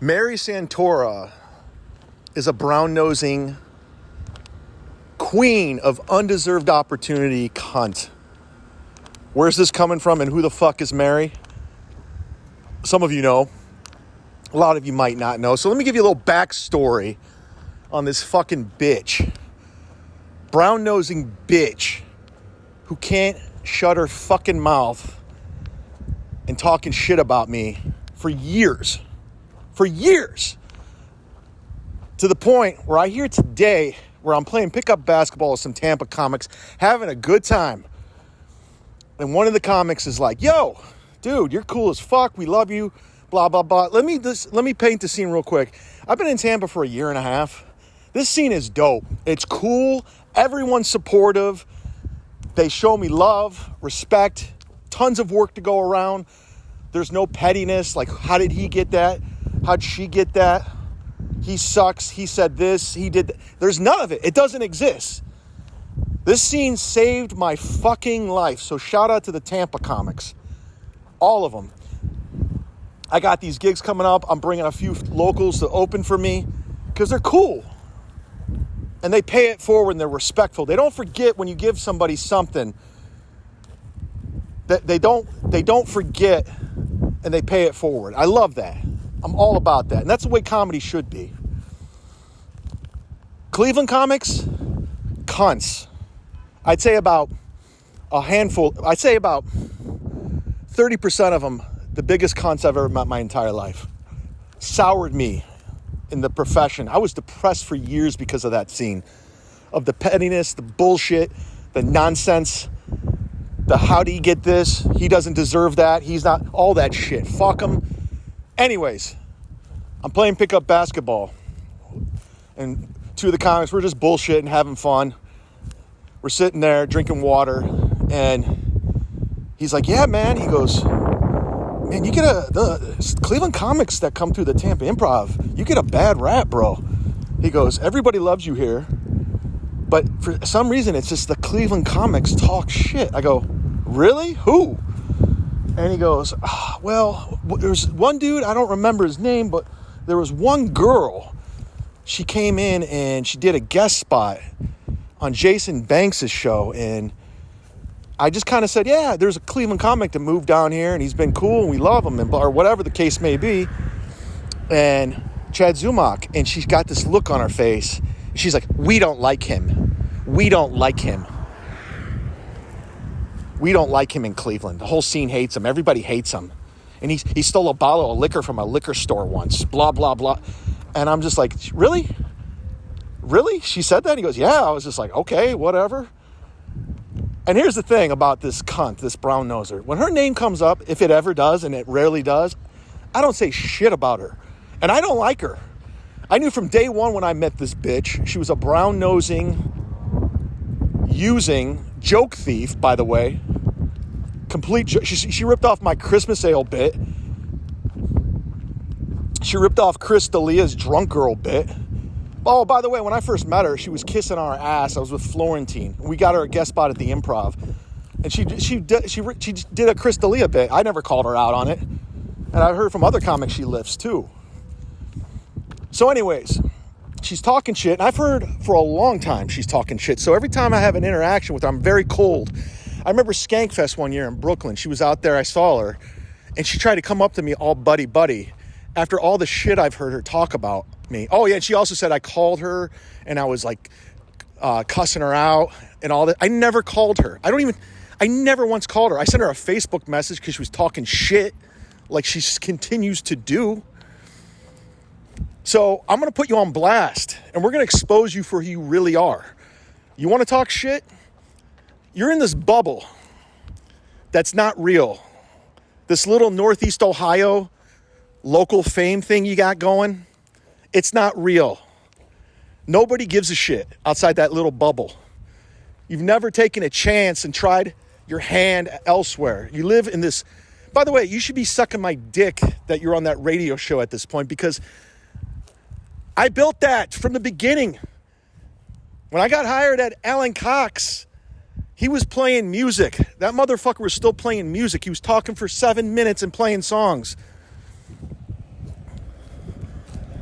Mary Santora is a brown-nosing queen of undeserved opportunity cunt. Where's this coming from and who the fuck is Mary? Some of you know. A lot of you might not know. So let me give you a little backstory on this fucking bitch. Brown-nosing bitch who can't shut her fucking mouth and talking shit about me for years. For years. To the point where I hear today where I'm playing pickup basketball with some Tampa comics, having a good time. And one of the comics is like, yo, dude, you're cool as fuck. We love you. Blah, blah, blah. Let me paint the scene real quick. I've been in Tampa for a year and a half. This scene is dope. It's cool. Everyone's supportive. They show me love, respect, tons of work to go around. There's no pettiness. Like, how did he get that? How'd she get that? He sucks. He said this. He did. There's none of it. It doesn't exist. This scene saved my fucking life. So shout out to the Tampa comics. All of them. I got these gigs coming up. I'm bringing a few locals to open for me because they're cool. And they pay it forward and they're respectful. They don't forget when you give somebody something. That they don't forget and they pay it forward. I love that. I'm all about that. And that's the way comedy should be. Cleveland comics, cunts. I'd say about a handful. I'd say about 30% of them, the biggest cunts I've ever met my entire life. Soured me in the profession. I was depressed for years because of that scene. Of the pettiness, the bullshit, the nonsense, the how do you get this? He doesn't deserve that. He's not, all that shit. Fuck him. Anyways, I'm playing pickup basketball. And two of the comics, we're just bullshitting, having fun. We're sitting there drinking water. And he's like, yeah, man. He goes, man, you get the Cleveland comics that come through the Tampa Improv, you get a bad rap, bro. He goes, everybody loves you here. But for some reason, it's just the Cleveland comics talk shit. I go, really? Who? And he goes, well, there's one dude, I don't remember his name, but there was one girl. She came in and she did a guest spot on Jason Banks' show. And I just kind of said, yeah, there's a Cleveland comic that moved down here and he's been cool and we love him, or whatever the case may be. And chadzumock. And she's got this look on her face. She's like, we don't like him. We don't like him. We don't like him in Cleveland. The whole scene hates him. Everybody hates him. And he stole a bottle of liquor from a liquor store once. Blah, blah, blah. And I'm just like, really? Really? She said that? He goes, yeah. I was just like, okay, whatever. And here's the thing about this cunt, this brown noser. When her name comes up, if it ever does, and it rarely does, I don't say shit about her. And I don't like her. I knew from day one when I met this bitch, she was a brown-nosing, using joke thief, by the way. Complete. She ripped off my Christmas ale bit. She ripped off Chris D'Elia's drunk girl bit. Oh, by the way, when I first met her, she was kissing our ass. I was with Florentine. We got her a guest spot at the Improv, and she did a Chris D'Elia bit. I never called her out on it, and I heard from other comics she lifts too. So anyways, she's talking shit, and I've heard for a long time she's talking shit. So every time I have an interaction with her, I'm very cold. I remember Skankfest one year in Brooklyn. She was out there, I saw her, and she tried to come up to me all buddy after all the shit I've heard her talk about me. Oh yeah, and she also said I called her, and I was like cussing her out and all that. I never called her. I never once called her. I sent her a Facebook message because she was talking shit like she continues to do. So I'm going to put you on blast, and we're going to expose you for who you really are. You want to talk shit? You're in this bubble that's not real. This little Northeast Ohio local fame thing you got going, it's not real. Nobody gives a shit outside that little bubble. You've never taken a chance and tried your hand elsewhere. You live in this... By the way, you should be sucking my dick that you're on that radio show at this point, because I built that from the beginning. When I got hired at Alan Cox, he was playing music. That motherfucker was still playing music. He was talking for 7 minutes and playing songs.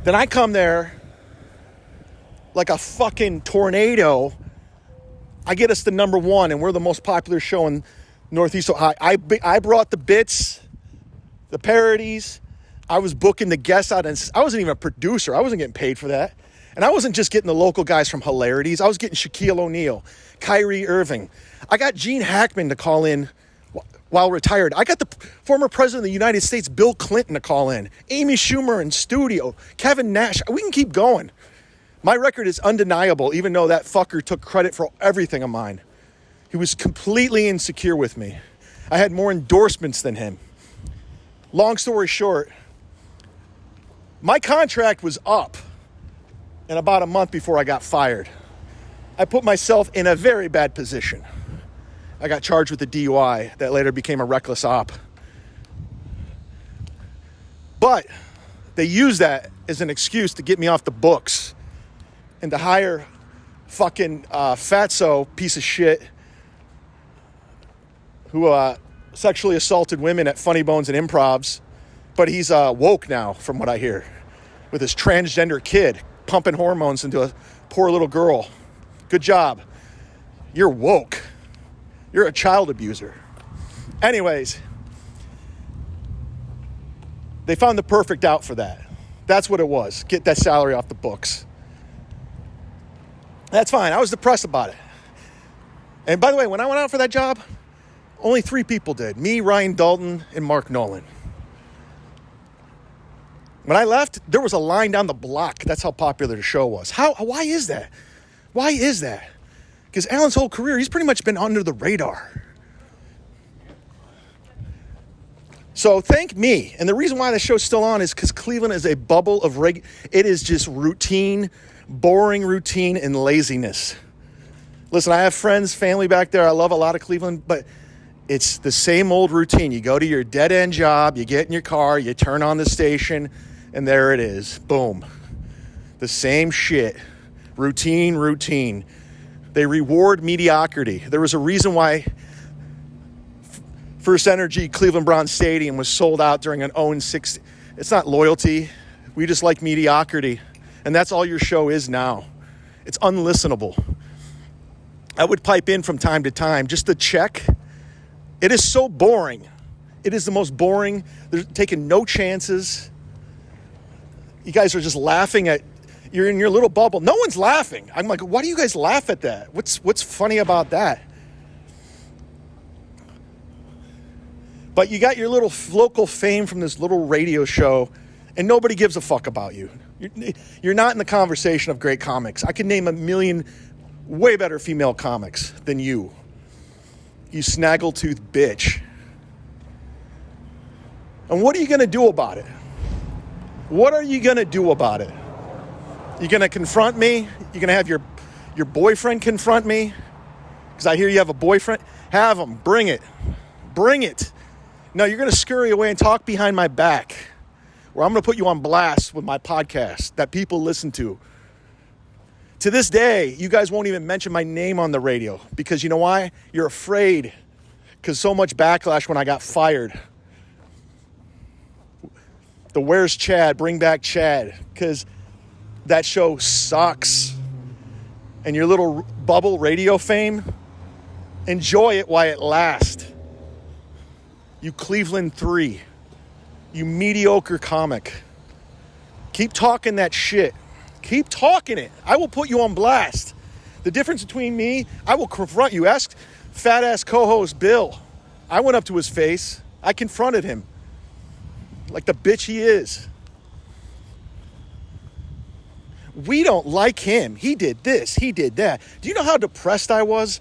Then I come there like a fucking tornado. I get us the number one, and we're the most popular show in Northeast Ohio. I brought the bits, the parodies. I was booking the guests out, and I wasn't even a producer. I wasn't getting paid for that. And I wasn't just getting the local guys from Hilarities. I was getting Shaquille O'Neal, Kyrie Irving. I got Gene Hackman to call in while retired. I got the former president of the United States, Bill Clinton, to call in. Amy Schumer in studio. Kevin Nash. We can keep going. My record is undeniable, even though that fucker took credit for everything of mine. He was completely insecure with me. I had more endorsements than him. Long story short, my contract was up in about a month before I got fired. I put myself in a very bad position. I got charged with a DUI that later became a reckless op. But they used that as an excuse to get me off the books and to hire fucking fatso piece of shit who sexually assaulted women at Funny Bones and Improvs. But he's woke now, from what I hear, with his transgender kid pumping hormones into a poor little girl. Good job. You're woke. You're a child abuser. Anyways, they found the perfect out for that. That's what it was. Get that salary off the books. That's fine. I was depressed about it. And by the way, when I went out for that job, only 3 people did. Me, Ryan Dalton, and Mark Nolan. When I left, there was a line down the block. That's how popular the show was. Why is that? Why is that? Because Alan's whole career, he's pretty much been under the radar. So thank me. And the reason why the show's still on is because Cleveland is a bubble of it is just routine, boring routine and laziness. Listen, I have friends, family back there. I love a lot of Cleveland, but it's the same old routine. You go to your dead-end job, you get in your car, you turn on the station, and there it is. Boom. The same shit. Routine. They reward mediocrity. There was a reason why First Energy Cleveland Browns Stadium was sold out during an 0-6. It's not loyalty. We just like mediocrity. And that's all your show is now. It's unlistenable. I would pipe in from time to time just to check. It is so boring. It is the most boring. They're taking no chances. You guys are just laughing at, you're in your little bubble. No one's laughing. I'm like, why do you guys laugh at that? What's funny about that? But you got your little local fame from this little radio show, and nobody gives a fuck about you. You're not in the conversation of great comics. I can name a million way better female comics than you. You snaggletooth bitch. And what are you going to do about it? What are you going to do about it? You going to confront me? You going to have your boyfriend confront me? Because I hear you have a boyfriend. Have him. Bring it. Bring it. No, you're going to scurry away and talk behind my back, where I'm going to put you on blast with my podcast that people listen to. To this day, you guys won't even mention my name on the radio because you know why? You're afraid because so much backlash when I got fired. The Where's Chad? Bring back Chad, because that show sucks. And your little bubble radio fame, enjoy it while it lasts. You Cleveland 3. You mediocre comic. Keep talking that shit. Keep talking it. I will put you on blast. The difference between me, I will confront you. Ask fat-ass co-host Bill. I went up to his face. I confronted him. Like the bitch he is. We don't like him. He did this. He did that. Do you know how depressed I was?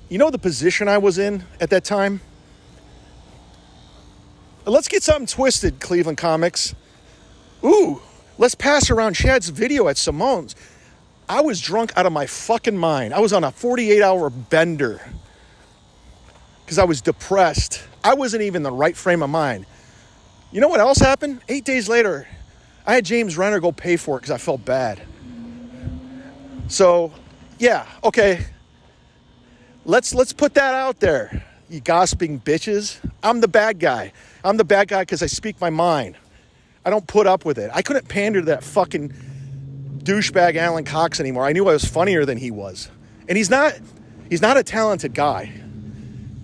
You know the position I was in at that time? Let's get something twisted, Cleveland comics. Ooh, let's pass around Chad's video at Simone's. I was drunk out of my fucking mind. I was on a 48-hour bender because I was depressed. I wasn't even in the right frame of mind. You know what else happened? 8 days later, I had James Renner go pay for it because I felt bad. So, yeah, okay. Let's put that out there, you gossiping bitches. I'm the bad guy. I'm the bad guy because I speak my mind. I don't put up with it. I couldn't pander to that fucking douchebag Alan Cox anymore. I knew I was funnier than he was. And he's not a talented guy.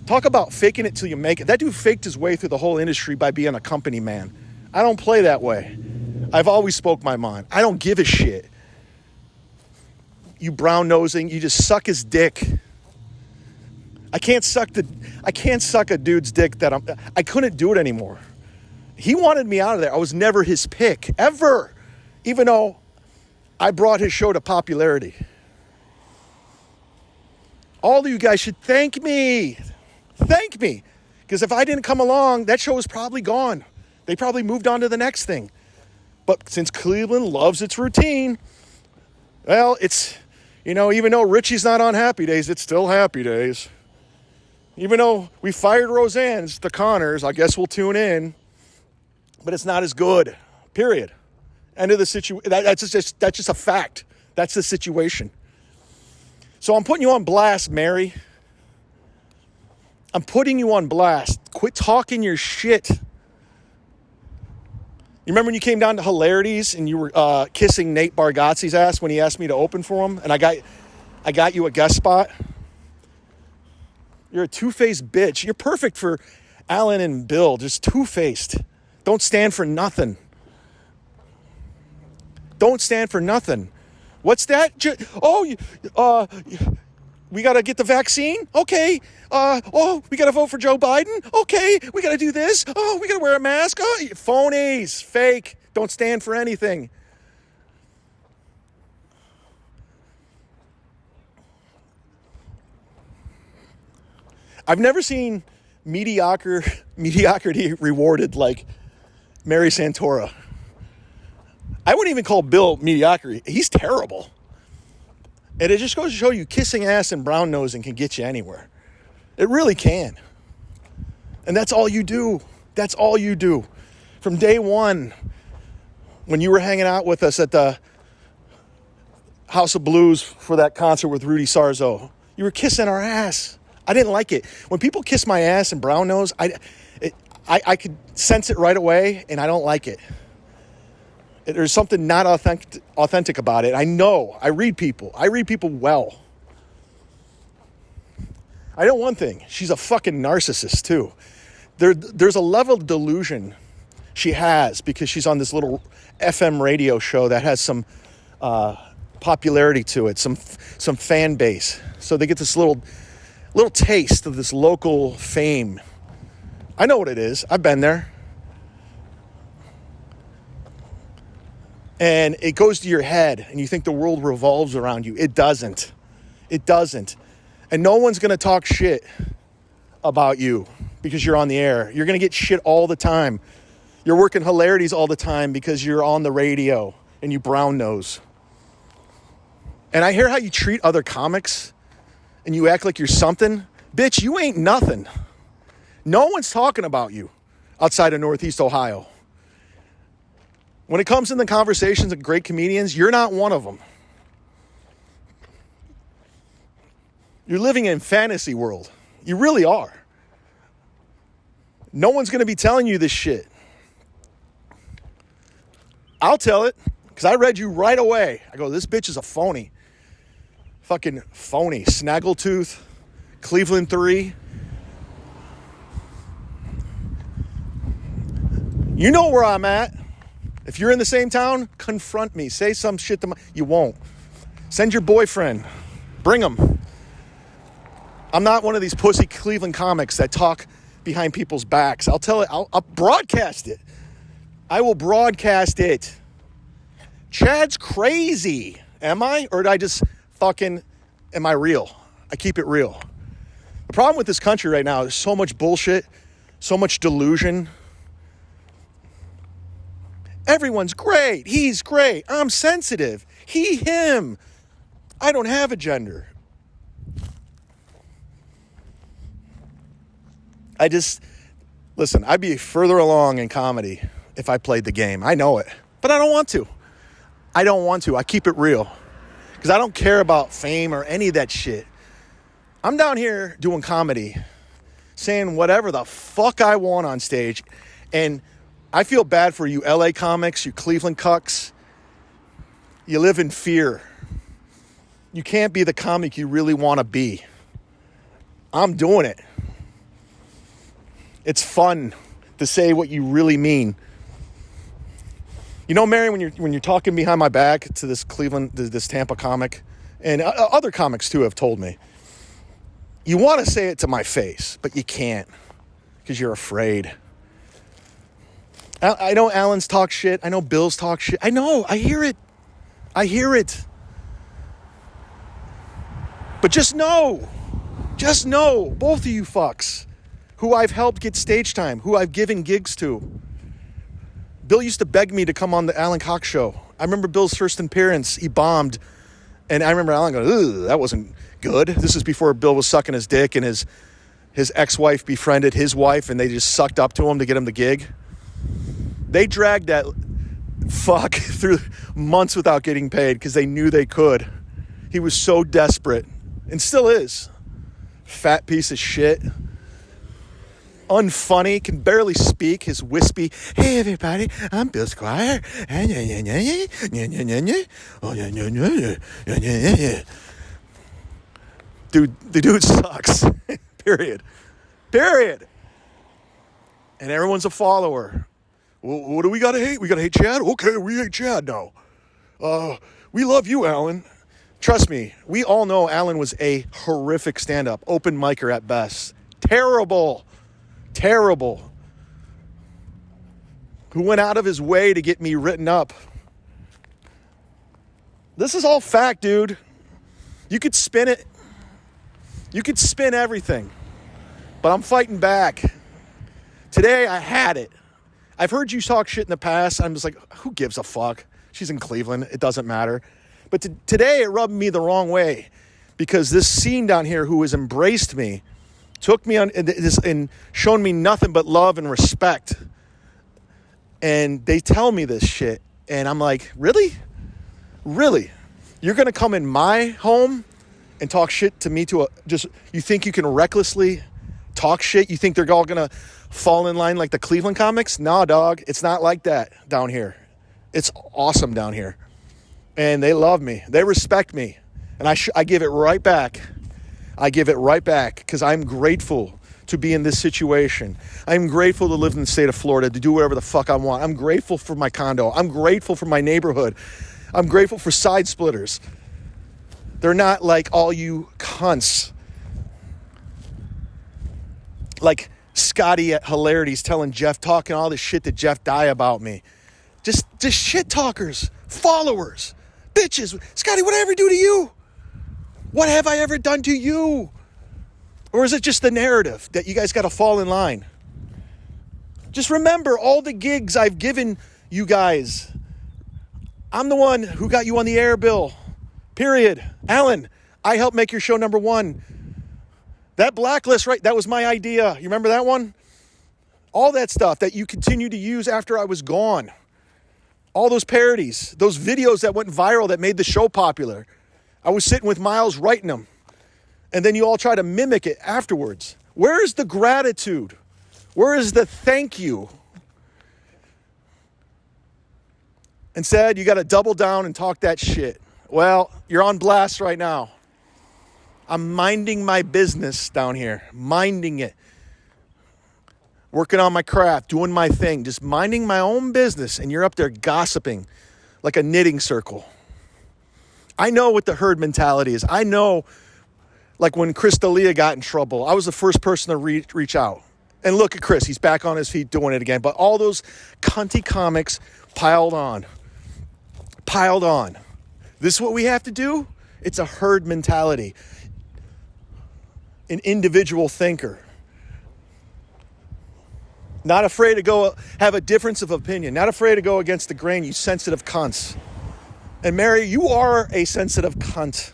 Talk about faking it till you make it. That dude faked his way through the whole industry by being a company man. I don't play that way. I've always spoke my mind. I don't give a shit. You brown-nosing, you just suck his dick. I can't suck a dude's dick I couldn't do it anymore. He wanted me out of there. I was never his pick, ever. Even though I brought his show to popularity. All of you guys should thank me. Thank me. Because if I didn't come along, that show was probably gone. They probably moved on to the next thing. But since Cleveland loves its routine, well, it's, even though Richie's not on Happy Days, it's still Happy Days. Even though we fired Roseanne, it's the Connors, I guess we'll tune in. But it's not as good, period. End of the situation. That's just a fact. That's the situation. So I'm putting you on blast, Mary. I'm putting you on blast. Quit talking your shit. You remember when you came down to Hilarities and you were kissing Nate Bargatze's ass when he asked me to open for him, and I got you a guest spot? You're a two-faced bitch. You're perfect for Alan and Bill. Just two-faced. Don't stand for nothing. Don't stand for nothing. What's that? We got to get the vaccine? Okay. We got to vote for Joe Biden? Okay. We got to do this? Oh, we got to wear a mask? Oh, phonies. Fake. Don't stand for anything. I've never seen mediocrity rewarded like Mary Santora. I wouldn't even call Bill mediocre. He's terrible. And it just goes to show you kissing ass and brown nosing can get you anywhere. It really can. And that's all you do. That's all you do. From day one, when you were hanging out with us at the House of Blues for that concert with Rudy Sarzo, you were kissing our ass. I didn't like it. When people kiss my ass and brown nose, I could sense it right away, and I don't like it. There's something not authentic about it. I know. I read people. I read people well. I know one thing. She's a fucking narcissist, too. There's a level of delusion she has because she's on this little FM radio show that has some popularity to it, some fan base. So they get this little taste of this local fame. I know what it is. I've been there. And it goes to your head, and you think the world revolves around you. It doesn't. It doesn't. And no one's going to talk shit about you because you're on the air. You're going to get shit all the time. You're working Hilarities all the time because you're on the radio and you brown nose. And I hear how you treat other comics and you act like you're something. Bitch, you ain't nothing. No one's talking about you outside of Northeast Ohio. When it comes in the conversations of great comedians, you're not one of them. You're living in fantasy world. You really are. No one's going to be telling you this shit. I'll tell it because I read you right away. I go, this bitch is a phony. Fucking phony. Snaggletooth. Cleveland 3. You know where I'm at. If you're in the same town, confront me. Say some shit to you won't. Send your boyfriend. Bring him. I'm not one of these pussy Cleveland comics that talk behind people's backs. I'll tell it. I'll broadcast it. I will broadcast it. Chad's crazy. Am I? Or did I just am I real? I keep it real. The problem with this country right now is so much bullshit, so much delusion. Everyone's great. He's great. I'm sensitive. He, him. I don't have a gender. Listen, I'd be further along in comedy if I played the game. I know it. But I don't want to. I keep it real. Because I don't care about fame or any of that shit. I'm down here doing comedy, saying whatever the fuck I want on stage. And I feel bad for you LA comics, you Cleveland cucks. You live in fear. You can't be the comic you really want to be. I'm doing it. It's fun to say what you really mean. You know, Mary, when you're talking behind my back to this this Tampa comic, and other comics too have told me, you want to say it to my face, but you can't because you're afraid. I know Alan's talk shit. I know Bill's talk shit. I know. I hear it. But just know, both of you fucks, who I've helped get stage time, who I've given gigs to. Bill used to beg me to come on the Alan Cox show. I remember Bill's first appearance. He bombed. And I remember Alan going, "Ugh, that wasn't good." This is before Bill was sucking his dick and his ex-wife befriended his wife and they just sucked up to him to get him the gig. They dragged that fuck through months without getting paid because they knew they could. He was so desperate and still is. Fat piece of shit. Unfunny, can barely speak, his wispy, "Hey everybody, I'm Bill Squire." Dude, the dude sucks. Period. And everyone's a follower. Well, what do we gotta hate? We gotta hate Chad? Okay, we hate Chad now. We love you, Alan. Trust me, we all know Alan was a horrific stand-up, open micer at best. Terrible. Who went out of his way to get me written up. This is all fact, dude. You could spin it. You could spin everything. But I'm fighting back. Today, I had it. I've heard you talk shit in the past. I'm just like, who gives a fuck? She's in Cleveland. It doesn't matter. But today, it rubbed me the wrong way. Because this scene down here who has embraced me, took me on and shown me nothing but love and respect. And they tell me this shit. And I'm like, really? Really? You're going to come in my home and talk shit to me you think you can recklessly talk shit? You think they're all going to fall in line like the Cleveland comics? Nah, dog. It's not like that down here. It's awesome down here. And they love me. They respect me. And I give it right back. I give it right back because I'm grateful to be in this situation. I'm grateful to live in the state of Florida, to do whatever the fuck I want. I'm grateful for my condo. I'm grateful for my neighborhood. I'm grateful for side splitters. They're not like all you cunts. Like Scotty at Hilarities telling Jeff, talking all this shit that Jeff die about me. Just shit talkers, followers, bitches. Scotty, what did I ever do to you? What have I ever done to you? Or is it just the narrative that you guys got to fall in line? Just remember all the gigs I've given you guys. I'm the one who got you on the air, Bill. Period. Alan, I helped make your show number one. That blacklist, right? That was my idea. You remember that one? All that stuff that you continue to use after I was gone. All those parodies, those videos that went viral that made the show popular. I was sitting with Miles writing them. And then you all try to mimic it afterwards. Where is the gratitude? Where is the thank you? Instead, you got to double down and talk that shit. Well, you're on blast right now. I'm minding my business down here. Minding it. Working on my craft, doing my thing. Just minding my own business. And you're up there gossiping like a knitting circle. I know what the herd mentality is. I know, like when Chris D'Elia got in trouble, I was the first person to reach out. And look at Chris. He's back on his feet doing it again. But all those cunty comics piled on. This is what we have to do? It's a herd mentality. An individual thinker. Not afraid to go have a difference of opinion. Not afraid to go against the grain, you sensitive cunts. And Mary, you are a sensitive cunt.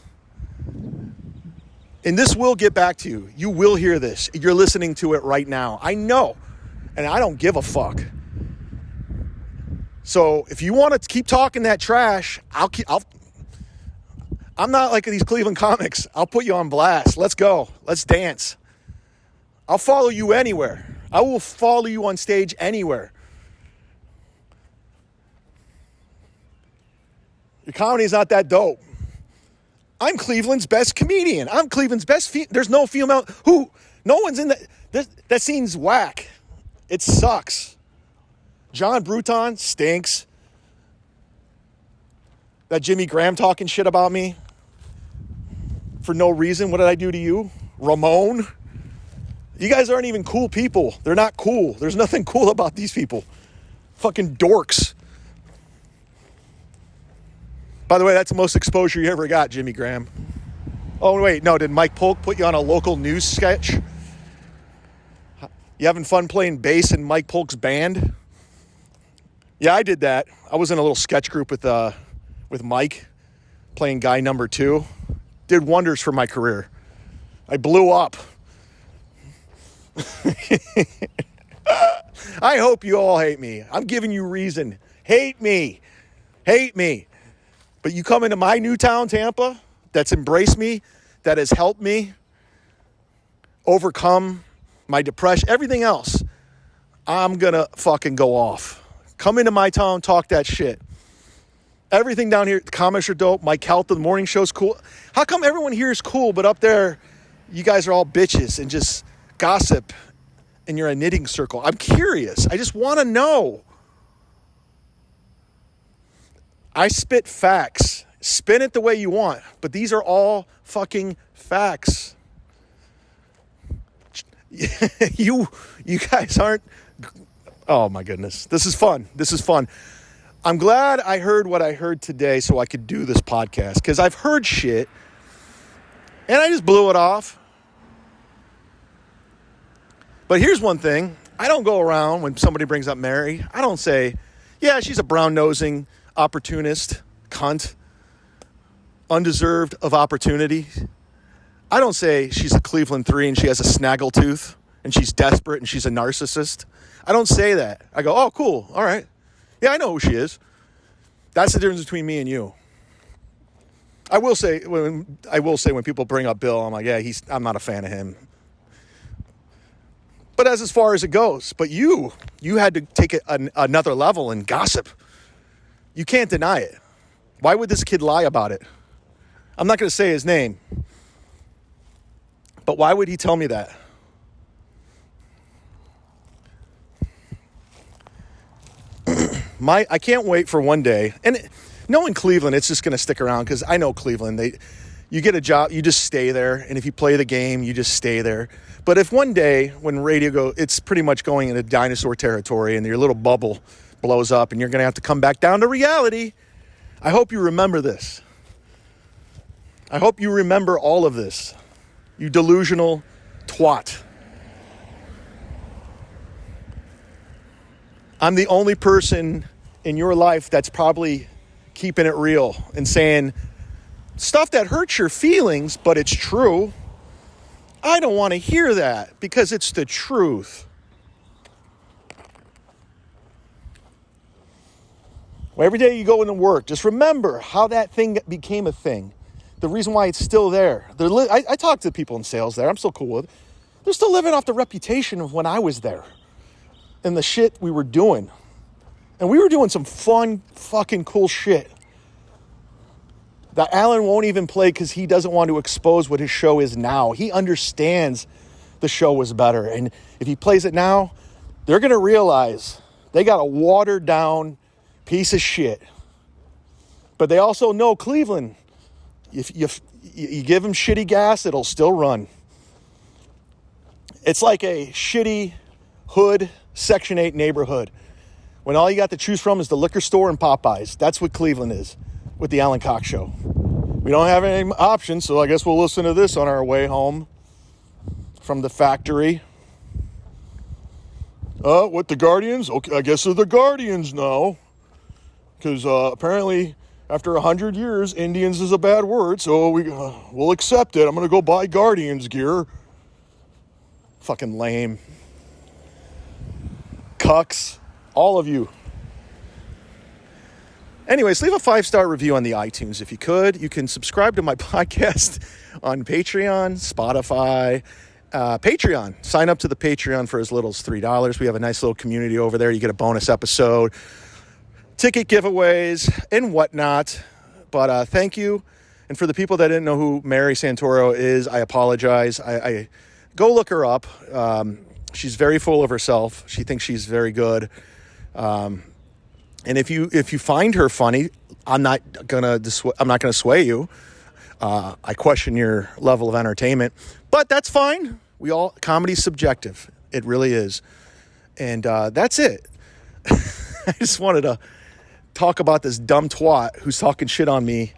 And this will get back to you. You will hear this. You're listening to it right now. I know. And I don't give a fuck. So if you want to keep talking that trash, I'm not like these Cleveland comics. I'll put you on blast. Let's go. Let's dance. I'll follow you anywhere. I will follow you on stage anywhere. Your comedy's not that dope. I'm Cleveland's best comedian. I'm Cleveland's best. There's no female who. No one's in that. That scene's whack. It sucks. John Bruton stinks. That Jimmy Graham talking shit about me for no reason. What did I do to you? Ramon? You guys aren't even cool people. They're not cool. There's nothing cool about these people. Fucking dorks. By the way, that's the most exposure you ever got, Jimmy Graham. Oh, wait, no, did Mike Polk put you on a local news sketch? You having fun playing bass in Mike Polk's band? Yeah, I did that. I was in a little sketch group with Mike, playing guy number 2. Did wonders for my career. I blew up. I hope you all hate me. I'm giving you reason. Hate me. Hate me. But you come into my new town, Tampa, that's embraced me, that has helped me overcome my depression, everything else, I'm going to fucking go off. Come into my town, talk that shit. Everything down here, the comics are dope. Mike Health, the morning show's cool. How come everyone here is cool, but up there, you guys are all bitches and just gossip and you're a knitting circle? I'm curious. I just want to know. I spit facts. Spin it the way you want, but these are all fucking facts. You guys aren't... Oh my goodness. This is fun. This is fun. I'm glad I heard what I heard today so I could do this podcast, because I've heard shit and I just blew it off. But here's one thing. I don't go around when somebody brings up Mary. I don't say, yeah, she's a brown-nosing opportunist, cunt, undeserved of opportunity. I don't say she's a Cleveland 3 and she has a snaggletooth and she's desperate and she's a narcissist. I don't say that. I go, oh, cool. All right. Yeah, I know who she is. That's the difference between me and you. I will say when people bring up Bill, I'm like, yeah, I'm not a fan of him. But as far as it goes, but you had to take it another level and gossip. You can't deny it. Why would this kid lie about it? I'm not going to say his name. But why would he tell me that? I can't wait for one day. And knowing Cleveland, it's just going to stick around because I know Cleveland. You get a job, you just stay there. And if you play the game, you just stay there. But if one day when radio it's pretty much going into dinosaur territory and your little bubble blows up and you're going to have to come back down to reality, I hope you remember this. I hope you remember all of this. You delusional twat. I'm the only person in your life that's probably keeping it real and saying stuff that hurts your feelings, but it's true. I don't want to hear that because it's the truth. Well, every day you go into work, just remember how that thing became a thing. The reason why it's still there. I talk to people in sales there. I'm still cool with it. They're still living off the reputation of when I was there and the shit we were doing. And we were doing some fun, fucking cool shit that Alan won't even play because he doesn't want to expose what his show is now. He understands the show was better. And if he plays it now, they're going to realize they got a watered down piece of shit. But they also know Cleveland. If you give them shitty gas, it'll still run. It's like a shitty hood Section 8 neighborhood when all you got to choose from is the liquor store and Popeyes. That's what Cleveland is with the Alan Cox Show. We don't have any options, so I guess we'll listen to this on our way home from the factory. What, the Guardians? Okay, I guess they're the Guardians now. Because apparently after 100 years, Indians is a bad word, so we'll accept it. I'm going to go buy Guardians gear. Fucking lame. Cucks. All of you. Anyways, leave a 5-star review on the iTunes if you could. You can subscribe to my podcast on Patreon, Spotify, Patreon. Sign up to the Patreon for as little as $3. We have a nice little community over there. You get a bonus episode, ticket giveaways, and whatnot. But thank you. And for the people that didn't know who Mary Santora is, I apologize. I go look her up. She's very full of herself. She thinks she's very good. And if you find her funny, I'm not gonna sway you. I question your level of entertainment, but that's fine. Comedy's subjective. It really is. And that's it. I just wanted to talk about this dumb twat who's talking shit on me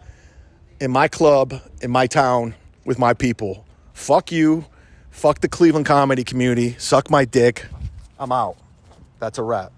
in my club, in my town, with my people. Fuck you. Fuck the Cleveland comedy community. Suck my dick. I'm out. That's a wrap.